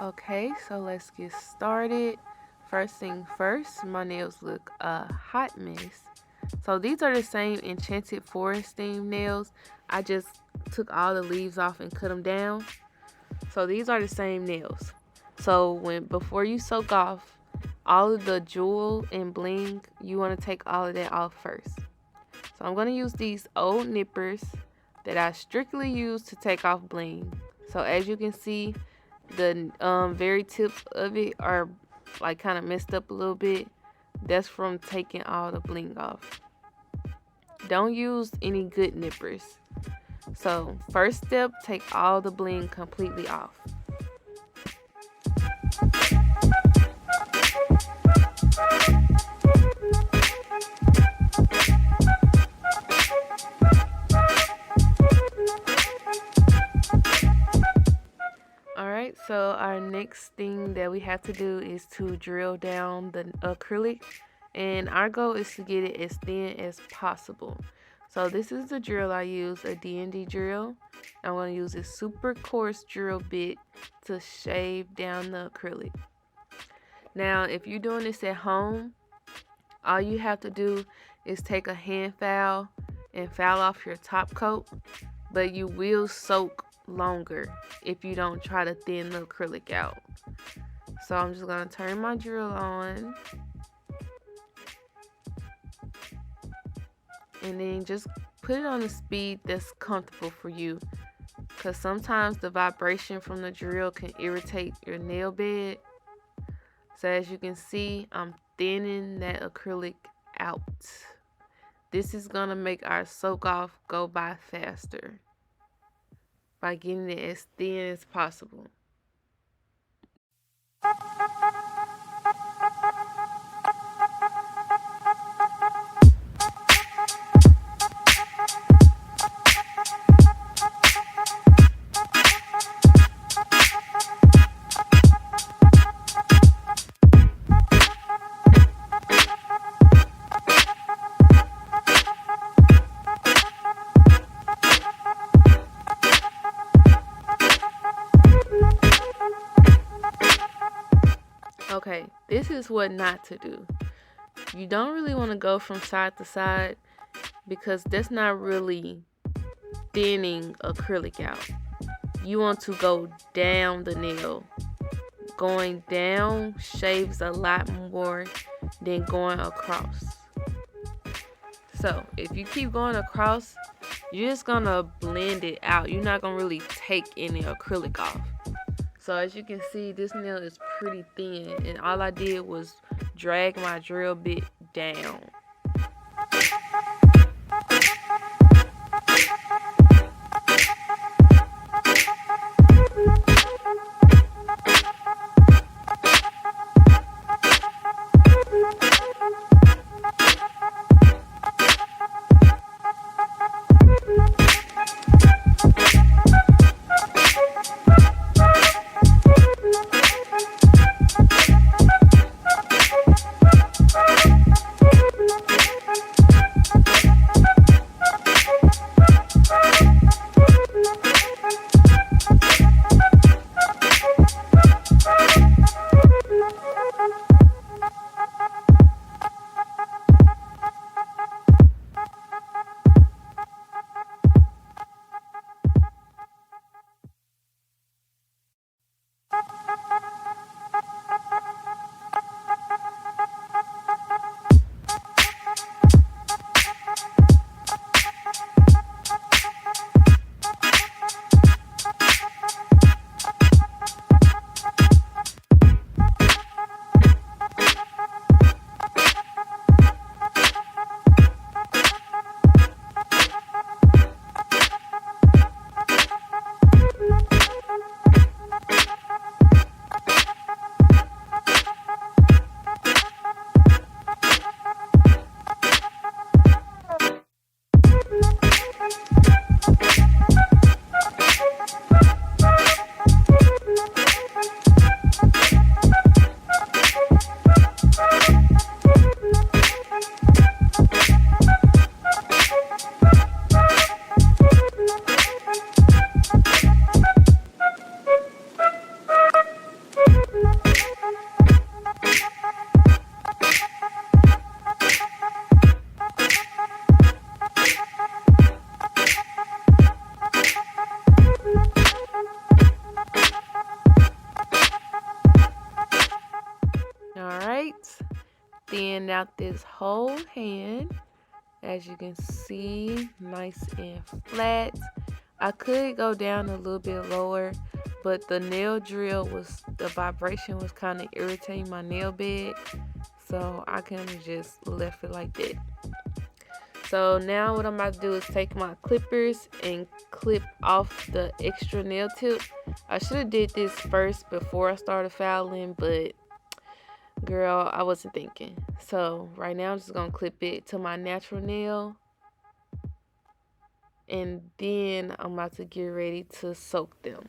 Okay, so let's get started. First thing first, my nails look a hot mess. So these are the same Enchanted Forest theme nails. I just took all the leaves off and cut them down. So these are the same nails. So before you soak off all of the jewel and bling, you want to take all of that off first. So I'm going to use these old nippers that I strictly use to take off bling. So as you can see, the very tips of it are like kind of messed up a little bit. That's from taking all the bling off. Don't use any good nippers. So first step, take all the bling completely off. Alright, so our next thing that we have to do is to drill down the acrylic, and our goal is to get it as thin as possible. So this is the drill I use, a D&D drill. I'm going to use a super coarse drill bit to shave down the acrylic. Now, if you're doing this at home, all you have to do is take a hand file and file off your top coat, but you will soak longer if you don't try to thin the acrylic out. So I'm just going to turn my drill on and then just put it on a speed that's comfortable for you, because sometimes the vibration from the drill can irritate your nail bed. So as you can see, I'm thinning that acrylic out. This is going to make our soak off go by faster by getting it as thin as possible. Okay, this is what not to do. You don't really want to go from side to side, because that's not really thinning acrylic out. You want to go down the nail. Going down shaves a lot more than going across. So if you keep going across, you're just gonna blend it out. You're not gonna really take any acrylic off. So as you can see, this nail is pretty thin, and all I did was drag my drill bit down. thin out this whole hand. As you can see, nice and flat. I could go down a little bit lower, but the nail drill the vibration was kind of irritating my nail bed, so I kind of just left it like that. So now what I'm about to do is take my clippers and clip off the extra nail tip. I should have did this first before I started filing, but girl, I wasn't thinking. So right now I'm just gonna clip it to my natural nail, and then I'm about to get ready to soak them.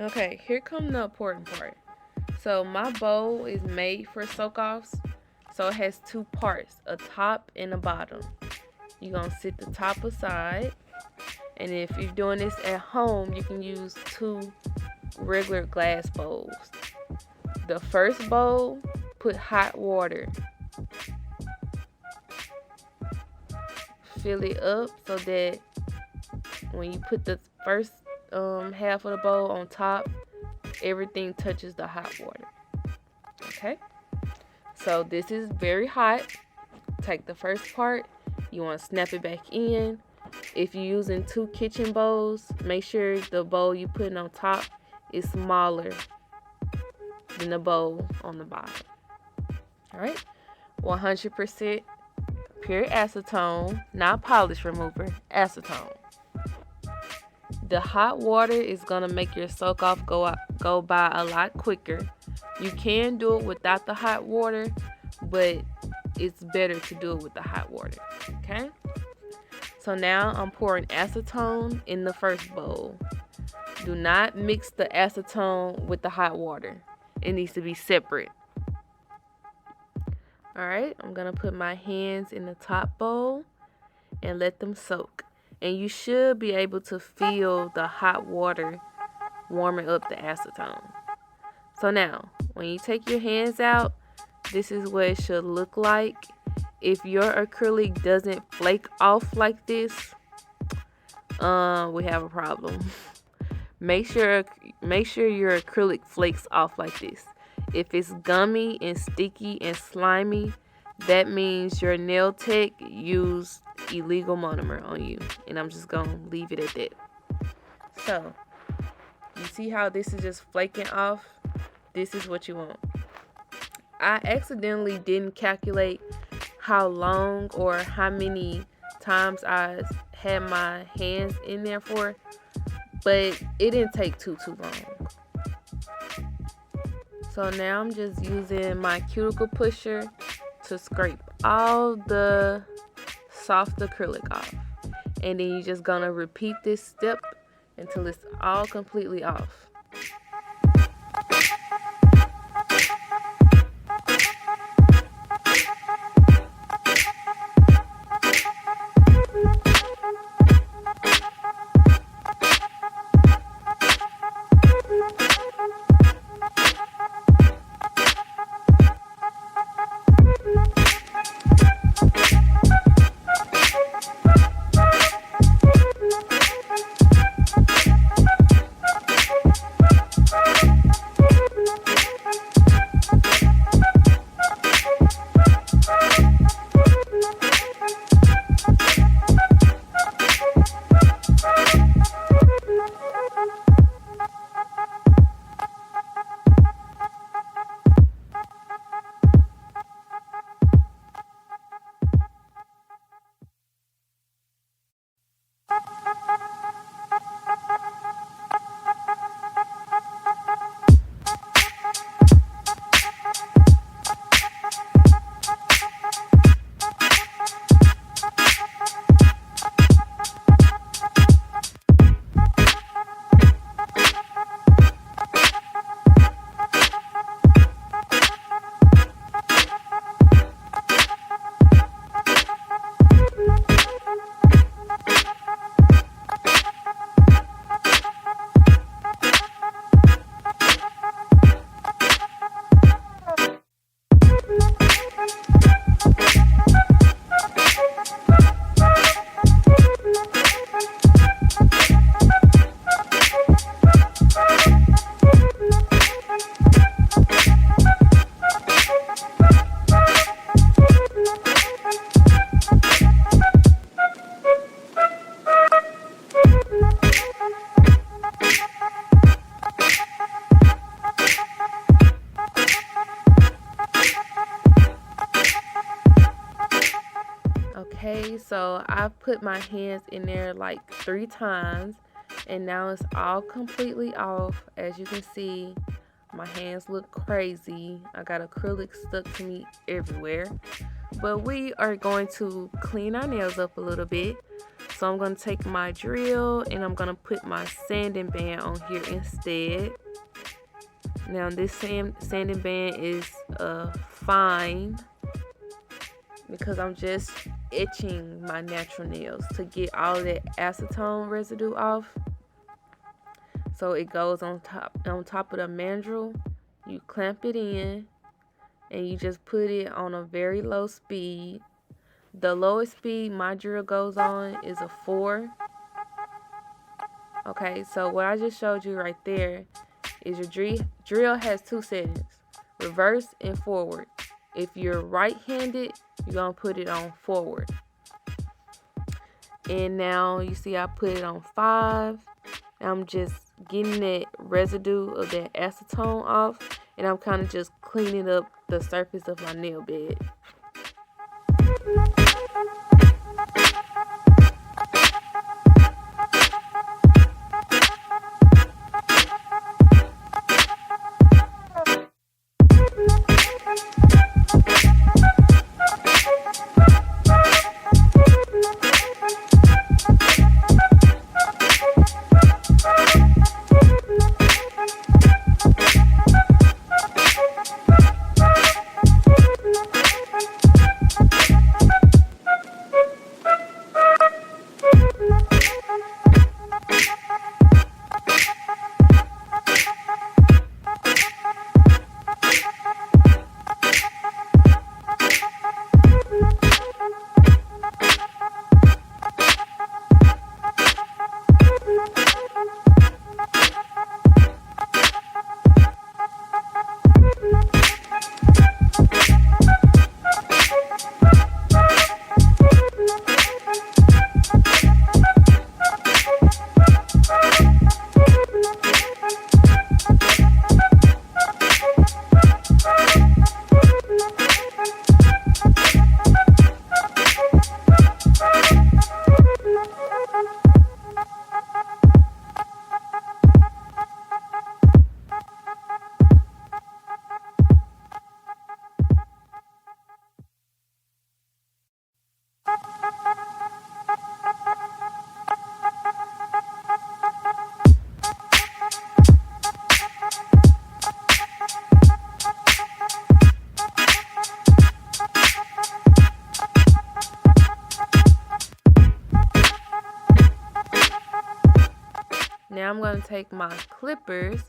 Okay, here come the important part. So my bowl is made for soak-offs. So it has two parts, a top and a bottom. You're going to sit the top aside. And if you're doing this at home, you can use two regular glass bowls. The first bowl, put hot water. Fill it up so that when you put the first half of the bowl on top, everything touches the hot water. Okay, so this is very hot. Take the first part, you want to snap it back in. If you're using two kitchen bowls, make sure the bowl you put on top is smaller than the bowl on the bottom. All right, 100% pure acetone, not polish remover, acetone. The hot water is going to make your soak off go by a lot quicker. You can do it without the hot water, but it's better to do it with the hot water. Okay? So now I'm pouring acetone in the first bowl. Do not mix the acetone with the hot water. It needs to be separate. Alright, I'm going to put my hands in the top bowl and let them soak. And you should be able to feel the hot water warming up the acetone. So now, when you take your hands out, this is what it should look like. If your acrylic doesn't flake off like this, we have a problem. Make sure your acrylic flakes off like this. If it's gummy and sticky and slimy, that means your nail tech used illegal monomer on you, and I'm just gonna leave it at that. So you see how this is just flaking off? This is what you want. I accidentally didn't calculate how long or how many times I had my hands in there for, but it didn't take too long. So now I'm just using my cuticle pusher to scrape all the soft acrylic off, and then you're just gonna repeat this step until it's all completely off. Okay, so I've put my hands in there like 3 times, and now it's all completely off. As you can see, my hands look crazy. I got acrylic stuck to me everywhere. But we are going to clean our nails up a little bit. So I'm going to take my drill and I'm going to put my sanding band on here instead. Now this sanding band is fine because I'm just etching my natural nails to get all that acetone residue off. So it goes on top of the mandrel. You clamp it in and you just put it on a very low speed. The lowest speed my drill goes on is a 4. Okay, so what I just showed you right there is your drill has 2 settings, reverse and forward. If you're right-handed, you're going to put it on forward. And now you see I put it on 5. I'm just getting that residue of that acetone off, and I'm kind of just cleaning up the surface of my nail bed. Now I'm going to take my clippers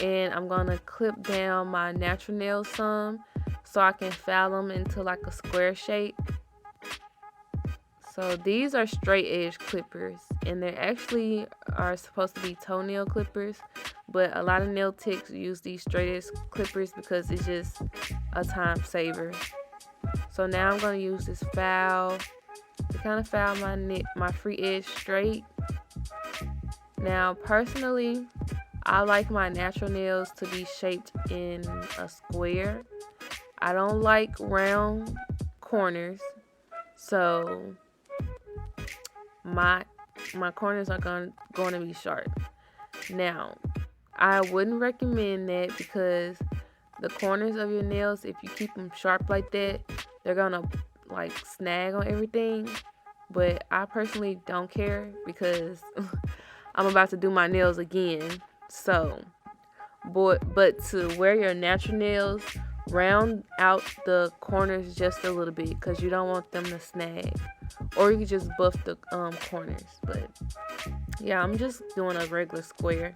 and I'm going to clip down my natural nails some so I can file them into like a square shape. So these are straight edge clippers, and they actually are supposed to be toenail clippers, but a lot of nail techs use these straight edge clippers because it's just a time saver. So now I'm going to use this file to kind of file my free edge straight. Now personally, I like my natural nails to be shaped in a square. I don't like round corners, so my corners are going to be sharp. Now, I wouldn't recommend that because the corners of your nails, if you keep them sharp like that, they're going to like snag on everything. But I personally don't care because I'm about to do my nails again. So, but to wear your natural nails, round out the corners just a little bit because you don't want them to snag. Or you can just buff the corners. But yeah, I'm just doing a regular square.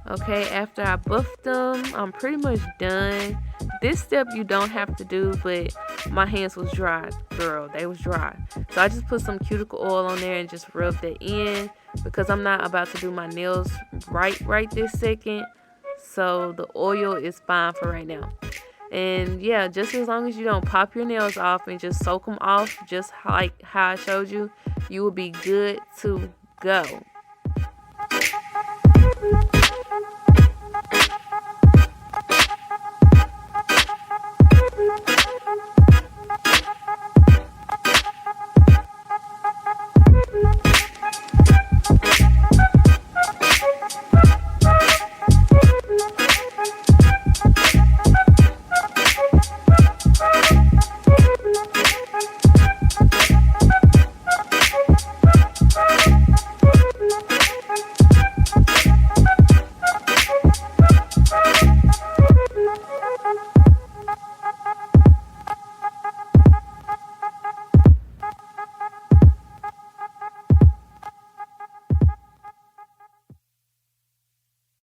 Okay, after I buffed them, I'm pretty much done. This step you don't have to do, but my hands was dry, girl. They was dry. So I just put some cuticle oil on there and just rubbed that in because I'm not about to do my nails right this second. So the oil is fine for right now. And yeah, just as long as you don't pop your nails off and just soak them off, just like how I showed you, you will be good to go.